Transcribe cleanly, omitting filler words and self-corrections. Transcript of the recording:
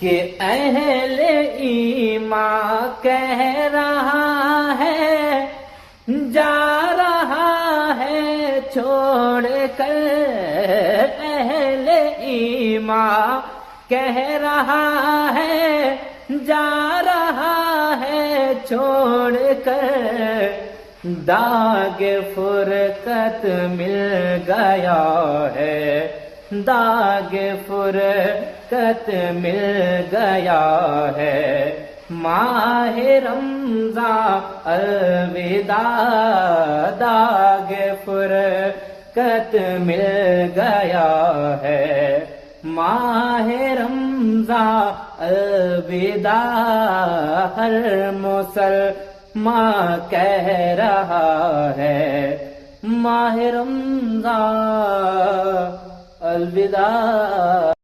کہ اہل ایمان کہہ رہا ہے جا رہا ہے چھوڑ کر، اہل ایمان کہہ رہا ہے جا رہا ہے چھوڑ کر، داغ فرقت مل گیا ہے، داغ فرقت مل گیا ہے، ماہ رمضان الوداع، داغ فرقت مل گیا ہے، ماہ رمضان الوداع، ہر مسلمان کہہ رہا ہے، ماہ رمضان الوداع۔